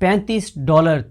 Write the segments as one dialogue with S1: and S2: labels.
S1: $35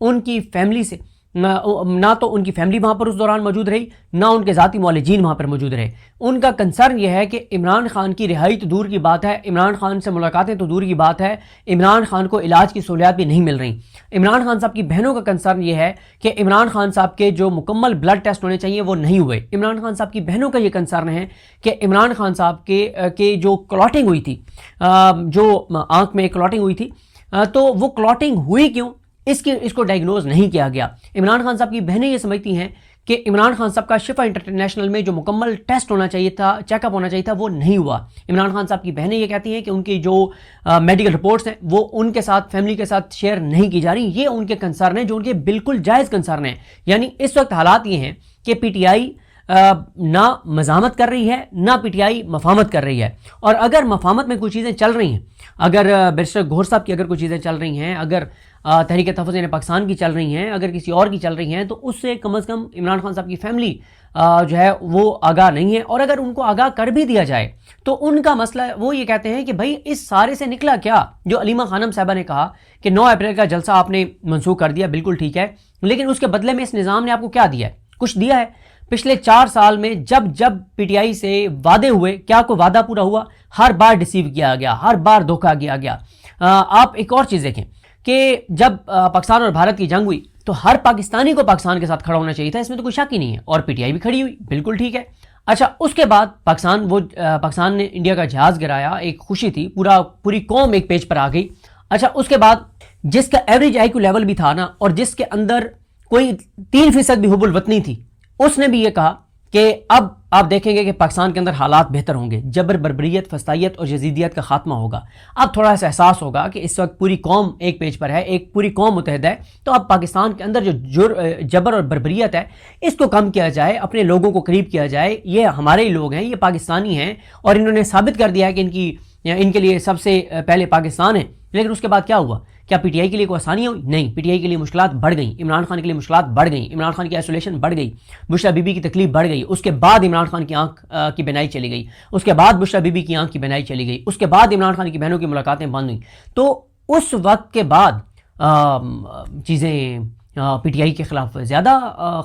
S1: ان کی فیملی سے نہ تو ان کی فیملی وہاں پر اس دوران موجود رہی، نہ ان کے ذاتی معالجین وہاں پر موجود رہے۔ ان کا کنسرن یہ ہے کہ عمران خان کی رہائی تو دور کی بات ہے، عمران خان سے ملاقاتیں تو دور کی بات ہے، عمران خان کو علاج کی سہولیات بھی نہیں مل رہی۔ عمران خان صاحب کی بہنوں کا کنسرن یہ ہے کہ عمران خان صاحب کے جو مکمل بلڈ ٹیسٹ ہونے چاہیے وہ نہیں ہوئے۔ عمران خان صاحب کی بہنوں کا یہ کنسرن ہے کہ عمران خان صاحب کے جو کلاٹنگ ہوئی تھی، جو آنکھ میں کلاٹنگ ہوئی تھی، تو وہ کلاٹنگ ہوئی کیوں، اس کو ڈائگنوز نہیں کیا گیا۔ عمران خان صاحب کی بہنیں یہ سمجھتی ہیں کہ عمران خان صاحب کا شفا انٹرنیشنل میں جو مکمل ٹیسٹ ہونا چاہیے تھا، چیک اپ ہونا چاہیے تھا، وہ نہیں ہوا۔ عمران خان صاحب کی بہنیں یہ کہتی ہیں کہ ان کی جو میڈیکل رپورٹس ہیں وہ ان کے ساتھ، فیملی کے ساتھ شیئر نہیں کی جا رہی۔ یہ ان کے کنسرن ہیں جو ان کے بالکل جائز کنسرن ہیں۔ یعنی اس وقت حالات یہ ہیں کہ پی ٹی آئی نہ مزاحمت کر رہی ہے، نہ پی ٹی آئی مفاہمت کر رہی ہے، اور اگر مفاہمت میں کوئی چیزیں چل رہی ہیں، اگر بیرسٹر گوہر صاحب کی اگر کوئی چیزیں چل رہی ہیں، اگر تحریک تحفظ پاکستان کی چل رہی ہیں، اگر کسی اور کی چل رہی ہیں، تو اس سے کم از کم عمران خان صاحب کی فیملی جو ہے وہ آگاہ نہیں ہے۔ اور اگر ان کو آگاہ کر بھی دیا جائے تو ان کا مسئلہ وہ یہ کہتے ہیں کہ بھائی اس سارے سے نکلا کیا؟ جو علیمہ خانم صاحبہ نے کہا کہ 9 اپریل کا جلسہ آپ نے منسوخ کر دیا، بالکل ٹھیک ہے، لیکن اس کے بدلے میں اس نظام نے آپ کو کیا دیا ہے؟ کچھ دیا ہے؟ پچھلے 4 سال میں جب پی ٹی آئی سے وعدے ہوئے، کیا کوئی وعدہ پورا ہوا؟ ہر بار ڈیسیو کیا گیا، ہر بار دھوکہ کیا گیا۔ آپ ایک اور چیز دیکھیں کہ جب پاکستان اور بھارت کی جنگ ہوئی تو ہر پاکستانی کو پاکستان کے ساتھ کھڑا ہونا چاہیے تھا، اس میں تو کوئی شک ہی نہیں ہے، اور پی ٹی آئی بھی کھڑی ہوئی، بالکل ٹھیک ہے۔ اچھا، اس کے بعد پاکستان نے انڈیا کا جہاز گرایا، ایک خوشی تھی، پوری قوم ایک پیج پر آ گئی۔ اچھا، اس کے بعد جس کا ایوریج آئی کیو لیول بھی تھا نا، اور جس کے اندر کوئی 3% بھی حب الوطنی تھی، اس نے بھی یہ کہا کہ اب آپ دیکھیں گے کہ پاکستان کے اندر حالات بہتر ہوں گے، جبر، بربریت، فسطائیت اور یزیدیت کا خاتمہ ہوگا۔ اب تھوڑا سا احساس ہوگا کہ اس وقت پوری قوم ایک پیج پر ہے، ایک پوری قوم متحد ہے، تو اب پاکستان کے اندر جو جبر اور بربریت ہے اس کو کم کیا جائے، اپنے لوگوں کو قریب کیا جائے۔ یہ ہمارے ہی لوگ ہیں، یہ پاکستانی ہیں، اور انہوں نے ثابت کر دیا ہے کہ ان کے لیے سب سے پہلے پاکستان ہے۔ لیکن اس کے بعد کیا ہوا؟ کیا پی ٹی آئی کے لیے کوئی آسانیاں ہوئی؟ نہیں، پی ٹی آئی کے لیے مشکلات بڑھ گئیں، عمران خان کے لیے مشکلات بڑھ گئیں، عمران خان کی آئسولیشن بڑھ گئی، بشریٰ بی بی کی تکلیف بڑھ گئی، اس کے بعد عمران خان کی آنکھ کی بینائی چلی گئی، اس کے بعد بشریٰ بی بی کی آنکھ کی بینائی چلی گئی، اس کے بعد عمران خان کی بہنوں کی ملاقاتیں بند ہوئیں۔ تو اس وقت کے بعد چیزیں پی ٹی آئی کے خلاف زیادہ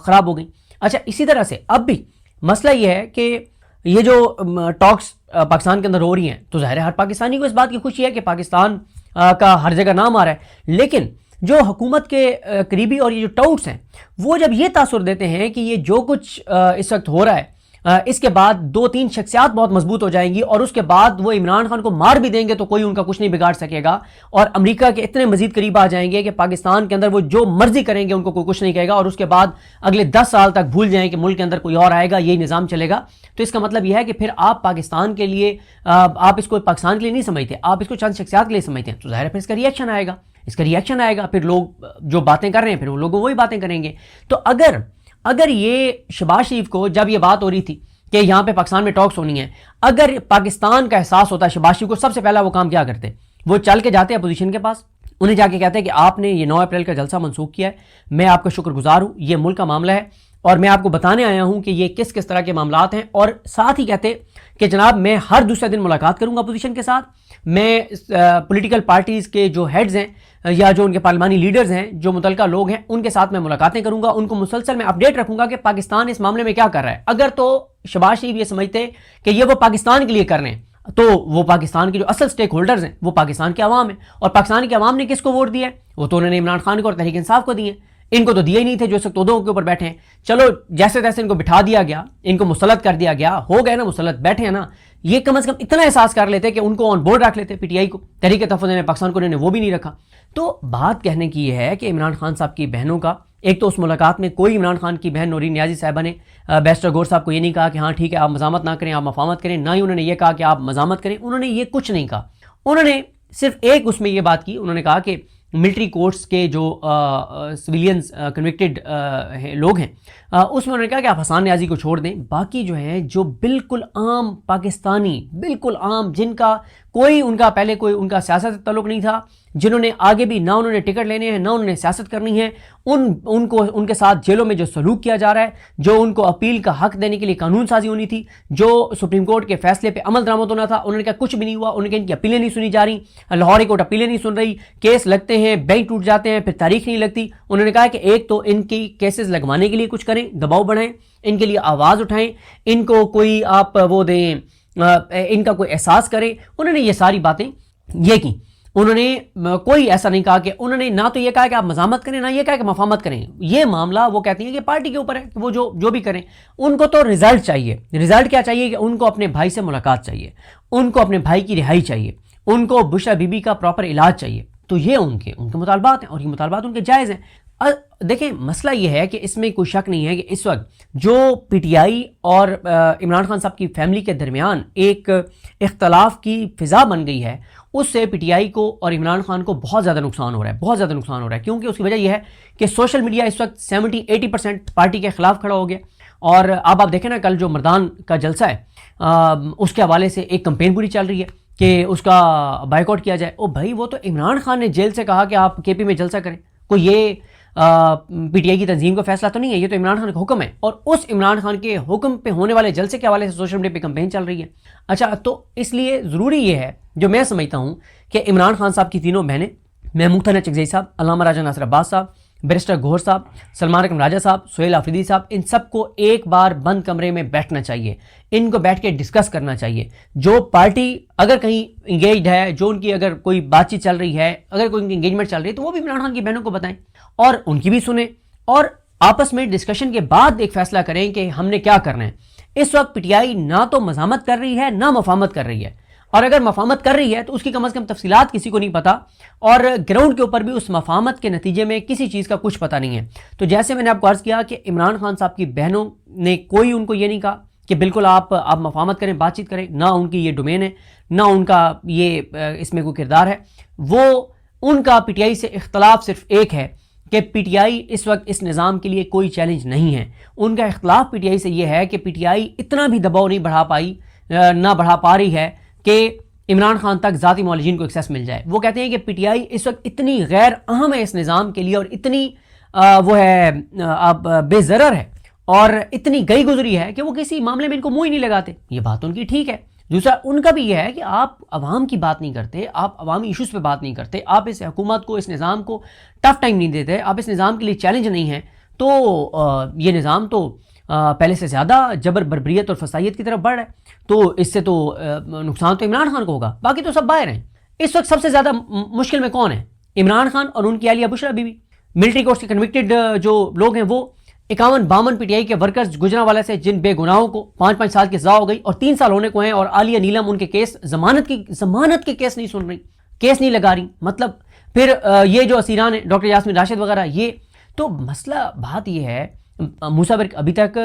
S1: خراب ہو گئیں۔ اچھا، اسی طرح سے اب بھی مسئلہ یہ ہے کہ یہ جو ٹاکس پاکستان کے اندر ہو رہی ہیں، تو ظاہر ہے ہر پاکستانی کو اس بات کی خوشی ہے کہ پاکستان کا ہر جگہ نام آ رہا ہے، لیکن جو حکومت کے قریبی اور یہ جو ٹاؤٹس ہیں وہ جب یہ تاثر دیتے ہیں کہ یہ جو کچھ اس وقت ہو رہا ہے، اس کے بعد 2-3 شخصیات بہت مضبوط ہو جائیں گی، اور اس کے بعد وہ عمران خان کو مار بھی دیں گے تو کوئی ان کا کچھ نہیں بگاڑ سکے گا، اور امریکہ کے اتنے مزید قریب آ جائیں گے کہ پاکستان کے اندر وہ جو مرضی کریں گے ان کو کوئی کچھ نہیں کہے گا، اور اس کے بعد اگلے 10 سال تک بھول جائیں کہ ملک کے اندر کوئی اور آئے گا، یہی نظام چلے گا۔ تو اس کا مطلب یہ ہے کہ پھر آپ پاکستان کے لیے، آپ اس کو پاکستان کے لیے نہیں سمجھتے، آپ اس کو چند شخصیات کے لیے سمجھتے ہیں، تو ظاہر ہے پھر اس کا ریئیکشن آئے گا، پھر لوگ جو باتیں کر رہے ہیں پھر وہ لوگ وہی باتیں کریں گے۔ تو اگر یہ شہباز شریف کو جب یہ بات ہو رہی تھی کہ یہاں پہ پاکستان میں ٹاکس ہونی ہیں، اگر پاکستان کا احساس ہوتا ہے شہباز شریف کو، سب سے پہلا وہ کام کیا کرتے؟ وہ چل کے جاتے اپوزیشن کے پاس، انہیں جا کے کہتے ہیں کہ آپ نے یہ 9 اپریل کا جلسہ منسوخ کیا ہے، میں آپ کا شکر گزار ہوں، یہ ملک کا معاملہ ہے اور میں آپ کو بتانے آیا ہوں کہ یہ کس طرح کے معاملات ہیں، اور ساتھ ہی کہتے کہ جناب میں ہر دوسرے دن ملاقات کروں گا اپوزیشن کے ساتھ، میں پولیٹیکل پارٹیز کے جو ہیڈز ہیں یا جو ان کے پارلیمانی لیڈرز ہیں، جو متعلقہ لوگ ہیں، ان کے ساتھ میں ملاقاتیں کروں گا، ان کو مسلسل میں اپڈیٹ رکھوں گا کہ پاکستان اس معاملے میں کیا کر رہا ہے۔ اگر تو شہباز شریف یہ سمجھتے کہ یہ وہ پاکستان کے لیے کر رہے ہیں، تو وہ پاکستان کے جو اصل سٹیک ہولڈرز ہیں وہ پاکستان کے عوام ہیں، اور پاکستان کے عوام نے کس کو ووٹ دیا ہے؟ وہ تو انہوں نے عمران خان کو اور تحریک انصاف کو دیے، ان کو تو دیا ہی نہیں تھے جو اس وقت عہدوں کے اوپر بیٹھے ہیں۔ چلو جیسے تیسے ان کو بٹھا دیا گیا، ان کو مسلط کر دیا گیا، ہو گئے نا مسلط، بیٹھے ہیں نا، یہ کم از کم اتنا احساس کر لیتے کہ ان کو آن بورڈ رکھ لیتے، پی ٹی آئی کو، تحریک تحفظ پاکستان کو، انہوں نے وہ بھی نہیں رکھا۔ تو بات کہنے کی یہ ہے کہ عمران خان صاحب کی بہنوں کا ایک تو اس ملاقات میں کوئی عمران خان کی بہن نورین نیازی صاحبہ نے بیرسٹر گوہر صاحب کو یہ نہیں کہا کہ ہاں ٹھیک ہے آپ مزاحمت نہ کریں، آپ مفاہمت کریں، نہ ہی انہوں نے یہ کہا کہ آپ مزاحمت کریں، انہوں نے یہ کچھ نہیں کہا۔ انہوں نے صرف ایک اس میں یہ بات کی، انہوں نے کہا کہ ملٹری کورٹس کے جو سویلینز کنوکٹڈ لوگ ہیں، اس میں انہوں نے کہا کہ آپ حسان نیازی کو چھوڑ دیں، باقی جو ہیں جو بالکل عام پاکستانی، بالکل عام، جن کا کوئی ان کا پہلے کوئی ان کا سیاست سے تعلق نہیں تھا، جنہوں نے آگے بھی نہ انہوں نے ٹکٹ لینے ہیں نہ انہوں نے سیاست کرنی ہے، ان کے ساتھ جیلوں میں جو سلوک کیا جا رہا ہے، جو ان کو اپیل کا حق دینے کے لیے قانون سازی ہونی تھی، جو سپریم کورٹ کے فیصلے پہ عمل درآمد ہونا تھا، انہوں نے کہا کچھ بھی نہیں ہوا، انہوں نے کہا ان کی اپیلیں نہیں سنی جا رہی، لاہور ہائی کورٹ اپیلیں نہیں سن رہی، کیس لگتے ہیں، بینک ٹوٹ جاتے ہیں، پھر تاریخ نہیں لگتی۔ انہوں نے کہا کہ ایک تو ان کی کیسز لگوانے کے لیے کچھ کریں، دباؤ بڑھائیں، ان کے لیے آواز اٹھائیں، ان کو کوئی آپ وہ دیں، ان کا کوئی احساس کریں۔ انہوں نے یہ ساری باتیں یہ کی۔ انہوں نے کوئی ایسا نہیں کہا کہ انہوں نے نہ تو یہ کہا کہ آپ مزاحمت کریں، نہ یہ کہا کہ مفاہمت کریں۔ یہ معاملہ وہ کہتی ہیں کہ پارٹی کے اوپر ہے کہ وہ جو بھی کریں، ان کو تو رزلٹ چاہیے۔ رزلٹ کیا چاہیے کہ ان کو اپنے بھائی سے ملاقات چاہیے، ان کو اپنے بھائی کی رہائی چاہیے، ان کو بشرا بی بی کا پراپر علاج چاہیے۔ تو یہ ان کے مطالبات ہیں اور یہ مطالبات ان کے جائز ہیں۔ دیکھیں مسئلہ یہ ہے کہ اس میں کوئی شک نہیں ہے کہ اس وقت جو پی ٹی آئی اور عمران خان صاحب کی فیملی کے درمیان ایک اختلاف کی فضا بن گئی ہے، اس سے پی ٹی آئی کو اور عمران خان کو بہت زیادہ نقصان ہو رہا ہے، بہت زیادہ نقصان ہو رہا ہے، کیونکہ اس کی وجہ یہ ہے کہ سوشل میڈیا اس وقت 70-80% پارٹی کے خلاف کھڑا ہو گیا۔ اور اب آپ دیکھیں نا، کل جو مردان کا جلسہ ہے اس کے حوالے سے ایک کمپین پوری چل رہی ہے کہ اس کا بائیکاٹ کیا جائے۔ او بھائی، وہ تو عمران خان نے جیل سے کہا کہ آپ کے پی میں جلسہ کریں، کوئی یہ پی ٹی آئی کی تنظیم کا فیصلہ تو نہیں ہے، یہ تو عمران خان کا حکم ہے، اور اس عمران خان کے حکم پہ ہونے والے جلسے کے حوالے سے سوشل میڈیا پہ کمپین چل رہی ہے۔ اچھا، تو اس لیے ضروری یہ ہے، جو میں سمجھتا ہوں، کہ عمران خان صاحب کی تینوں بہنیں، محمود حسن چکزئی صاحب، علامہ راجہ ناصر عباس صاحب، بیرسٹر گوہر صاحب، سلمان اکرم راجہ صاحب، سہیل آفریدی صاحب، ان سب کو ایک بار بند کمرے میں بیٹھنا چاہیے، ان کو بیٹھ کے ڈسکس کرنا چاہیے۔ جو پارٹی اگر کہیں انگیجڈ ہے، جو ان کی اگر کوئی بات چیت چل رہی ہے، اگر کوئی انگیجمنٹ چل رہی ہے، تو وہ بھی عمران خان کی بہنوں کو بتائیں اور ان کی بھی سنیں، اور آپس میں ڈسکشن کے بعد ایک فیصلہ کریں کہ ہم نے کیا کرنا ہے۔ اس وقت پی ٹی آئی نہ تو مزاحمت کر رہی ہے نہ مفاہمت کر رہی ہے، اور اگر مفاہمت کر رہی ہے تو اس کی کم از کم تفصیلات کسی کو نہیں پتا، اور گراؤنڈ کے اوپر بھی اس مفاہمت کے نتیجے میں کسی چیز کا کچھ پتہ نہیں ہے۔ تو جیسے میں نے آپ کو عرض کیا کہ عمران خان صاحب کی بہنوں نے کوئی ان کو یہ نہیں کہا کہ بالکل آپ مفاہمت کریں، بات چیت کریں، نہ ان کی یہ ڈومین ہے، نہ ان کا یہ اس میں کوئی کردار ہے۔ وہ ان کا پی ٹی آئی سے اختلاف صرف ایک ہے کہ پی ٹی آئی اس وقت اس نظام کے لیے کوئی چیلنج نہیں ہے۔ ان کا اختلاف پی ٹی آئی سے یہ ہے کہ پی ٹی آئی اتنا بھی دباؤ نہیں بڑھا پا رہی ہے کہ عمران خان تک ذاتی معالجین کو ایکسیس مل جائے۔ وہ کہتے ہیں کہ پی ٹی آئی اس وقت اتنی غیر اہم ہے اس نظام کے لیے، اور اتنی وہ ہے بے ضرر ہے اور اتنی گئی گزری ہے کہ وہ کسی معاملے میں ان کو منہ ہی نہیں لگاتے۔ یہ بات ان کی ٹھیک ہے۔ دوسرا ان کا بھی یہ ہے کہ آپ عوام کی بات نہیں کرتے، آپ عوامی ایشوز پہ بات نہیں کرتے، آپ اس حکومت کو، اس نظام کو ٹف ٹائم نہیں دیتے، آپ اس نظام کے لیے چیلنج نہیں ہیں، تو یہ نظام تو پہلے سے زیادہ جبر، بربریت اور فسادیت کی طرف بڑھ رہا ہے۔ تو اس سے تو نقصان تو عمران خان کو ہوگا، باقی تو سب باہر ہیں۔ اس وقت سب سے زیادہ مشکل میں کون ہے؟ عمران خان اور ان کی اہلیہ بشرا بی بی۔ ملٹری کورٹ سے کنوکٹڈ جو لوگ ہیں، وہ 51-52 پی ٹی آئی کے ورکرز گجرانوالہ سے، جن بے گناہوں کو 5-5 سال کی سزا ہو گئی اور 3 سال ہونے کو ہیں، اور عالیہ نیلم ان کے کیس ضمانت کے کیس نہیں سن رہی، کیس نہیں لگا رہی۔ مطلب پھر یہ جو اسیران ہیں، ڈاکٹر یاسمین راشد وغیرہ، یہ تو مسئلہ بات یہ ہے، موسیٰ برق ابھی تک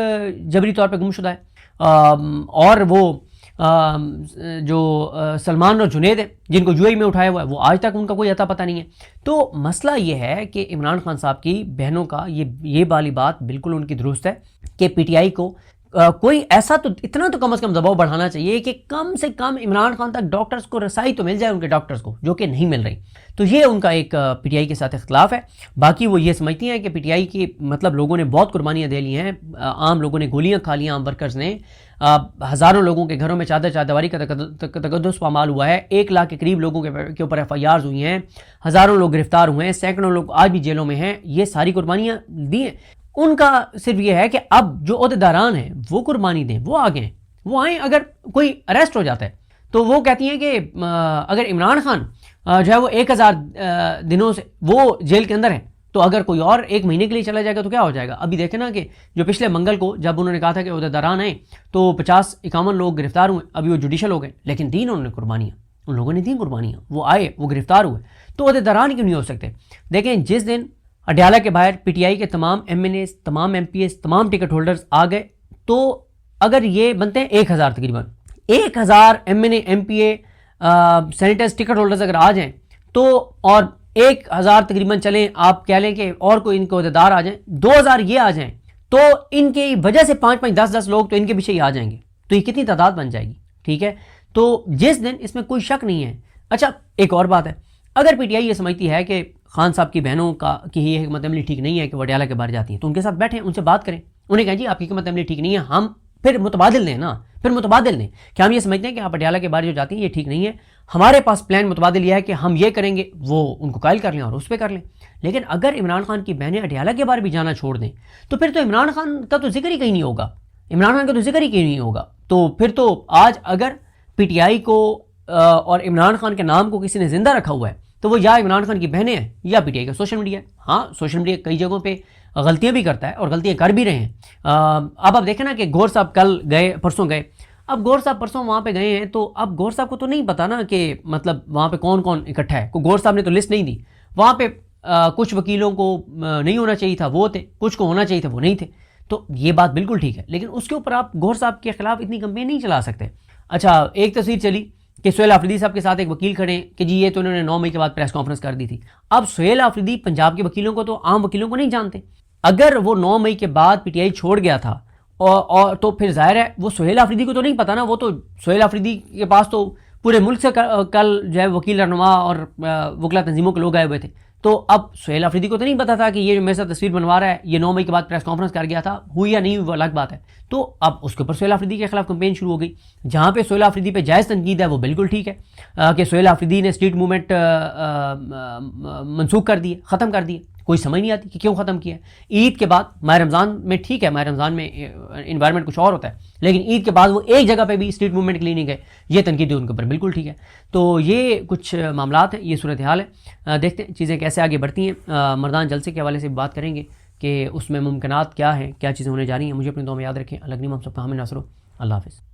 S1: جبری طور پہ گم شدہ ہے، اور وہ جو سلمان اور جنید ہیں جن کو یو اے میں اٹھایا ہوا ہے، وہ آج تک ان کا کوئی اتا پتہ نہیں ہے۔ تو مسئلہ یہ ہے کہ عمران خان صاحب کی بہنوں کا یہ والی بات بالکل ان کی درست ہے کہ پی ٹی آئی کو کوئی ایسا تو اتنا تو کم از کم دباؤ بڑھانا چاہیے کہ کم سے کم عمران خان تک ڈاکٹرز کو رسائی تو مل جائے، ان کے ڈاکٹرز کو، جو کہ نہیں مل رہی۔ تو یہ ان کا ایک پی ٹی آئی کے ساتھ اختلاف ہے۔ باقی وہ یہ سمجھتی ہیں کہ پی ٹی آئی کی مطلب لوگوں نے بہت قربانیاں دے لی ہیں، عام لوگوں نے گولیاں کھا لی، عام ورکرز نے، ہزاروں لوگوں کے گھروں میں چادرواری کا تقدس پامال ہوا ہے، 1 لاکھ کے قریب لوگوں کے اوپر ایف آئی آرز ہوئی ہیں، ہزاروں لوگ گرفتار ہوئے ہیں، سینکڑوں لوگ آج بھی جیلوں میں ہیں۔ یہ ساری قربانیاں دی ہیں۔ ان کا صرف یہ ہے کہ اب جو عہدیداران ہیں وہ قربانی دیں، وہ آگے ہیں، وہ آئیں۔ اگر کوئی اریسٹ ہو جاتا ہے تو وہ کہتی ہیں کہ اگر عمران خان جو ہے وہ 1000 دنوں سے وہ جیل کے اندر ہیں، تو اگر کوئی اور 1 مہینے کے لیے چلا جائے گا تو کیا ہو جائے گا؟ ابھی دیکھیں نا کہ جو پچھلے منگل کو جب انہوں نے کہا تھا کہ عہدیداران آئیں تو 50-51 لوگ گرفتار ہوئے، ابھی وہ جوڈیشل ہو گئے، لیکن دین انہوں نے قربانیاں، ان لوگوں نے دین قربانیاں، وہ آئے، وہ گرفتار ہوئے، تو عہدیداران کیوں نہیں ہو سکتے؟ دیکھیں، جس دن اڈیالہ کے باہر پی ٹی آئی کے تمام ایم این ایز، تمام ایم پی ایز، تمام ٹکٹ ہولڈرز آ گئے، تو اگر یہ بنتے ہیں 1000 تقریباً 1000 ایم این اے، ایم پی اے، سینیٹرز، ٹکٹ ہولڈرز اگر آ جائیں تو، اور 1000 تقریباً چلیں، آپ کہہ لیں کہ اور کوئی ان کے عہدیدار آ جائیں، 2000 یہ آ جائیں، تو ان کی وجہ سے 5-5، 10-10 لوگ تو ان کے پیچھے ہی آ جائیں گے، تو یہ کتنی تعداد بن جائے گی؟ ٹھیک ہے، تو جس دن اس میں کوئی شک نہیں ہے۔ اچھا، ایک اور بات ہے، اگر پی ٹی آئی یہ سمجھتی ہے کہ خان صاحب کی بہنوں کی یہ حکمت عملی ٹھیک نہیں ہے کہ وہ اڈیالہ کے باہر جاتی ہیں، تو ان کے ساتھ بیٹھیں، ان سے بات کریں، انہیں کہیں جی آپ کی حکمت عملی ٹھیک نہیں ہے، ہم پھر متبادل دیں نا، پھر متبادل دیں کہ ہم یہ سمجھتے ہیں کہ آپ اڈیالہ کے باہر جو جاتی ہیں یہ ٹھیک نہیں ہے، ہمارے پاس پلان متبادل یہ ہے کہ ہم یہ کریں گے، وہ ان کو قائل کر لیں اور اس پہ کر لیں۔ لیکن اگر عمران خان کی بہنیں اڈیالہ کے باہر بھی جانا چھوڑ دیں تو پھر تو عمران خان کا تو ذکر ہی کہیں نہیں ہوگا، عمران خان کا تو ذکر ہی کہیں نہیں ہوگا۔ تو پھر تو آج اگر پی ٹی آئی کو اور عمران خان کے نام کو کسی نے زندہ رکھا ہوا ہے تو وہ یا عمران خان کی بہنیں ہیں یا پی ٹی آئی کا سوشل میڈیا ہے۔ ہاں سوشل میڈیا کئی جگہوں پہ غلطیاں بھی کرتا ہے اور غلطیاں کر بھی رہے ہیں۔ اب آپ دیکھیں نا کہ گور صاحب کل گئے، پرسوں گئے، اب گور صاحب پرسوں وہاں پہ گئے ہیں تو اب گور صاحب کو تو نہیں پتا نا کہ مطلب وہاں پہ کون کون اکٹھا ہے، گور صاحب نے تو لسٹ نہیں دی، وہاں پہ کچھ وکیلوں کو نہیں ہونا چاہیے تھا وہ تھے، کچھ کو ہونا چاہیے تھا وہ نہیں تھے، تو یہ بات بالکل ٹھیک ہے، لیکن اس کے اوپر آپ گور صاحب کے خلاف اتنی کمپین نہیں چلا سکتے۔ اچھا ایک تصویر چلی کہ سہیل آفریدی صاحب کے ساتھ ایک وکیل کھڑے ہیں کہ جی یہ تو انہوں نے 9 مئی کے بعد پریس کانفرنس کر دی تھی۔ اب سہیل آفریدی پنجاب کے وکیلوں کو تو عام وکیلوں کو نہیں جانتے، اگر وہ 9 مئی کے بعد پی ٹی آئی چھوڑ گیا تھا اور تو پھر ظاہر ہے وہ سہیل آفریدی کو تو نہیں پتا نا، وہ تو سہیل آفریدی کے پاس تو پورے ملک سے کل جو ہے وکیل رہنما اور وکلا تنظیموں کے لوگ آئے ہوئے تھے، تو اب سہیل آفریدی کو تو نہیں پتا تھا کہ یہ جو میرے ساتھ تصویر بنوا رہا ہے یہ 9 مئی کے بعد پریس کانفرنس کر گیا تھا، ہوئی یا نہیں ہوئی وہ الگ بات ہے۔ تو اب اس کے اوپر سہیل آفریدی کے خلاف کمپین شروع ہو گئی، جہاں پہ سہیل آفریدی پہ جائز تنقید ہے وہ بالکل ٹھیک ہے کہ سہیل آفریدی نے اسٹریٹ موومنٹ منسوخ کر دی، ختم کر دی، کوئی سمجھ نہیں آتی کہ کیوں ختم کیا ہے۔ عید کے بعد ماہ رمضان میں ٹھیک ہے، ماہ رمضان میں انوائرمنٹ کچھ اور ہوتا ہے، لیکن عید کے بعد وہ ایک جگہ پہ بھی اسٹریٹ موومنٹ کے لیے نہیں گئے، یہ تنقید ان کے اوپر بالکل ٹھیک ہے۔ تو یہ کچھ معاملات ہیں، یہ صورتحال ہے، دیکھتے ہیں چیزیں کیسے آگے بڑھتی ہیں۔ مردان جلسے کے حوالے سے بات کریں گے کہ اس میں ممکنات کیا ہیں، کیا چیزیں ہونے جا رہی ہیں۔ مجھے اپنی دعا میں یاد رکھیں۔ اللہ کریم ہم سب کا حامل ناصر ہو۔ اللہ حافظ۔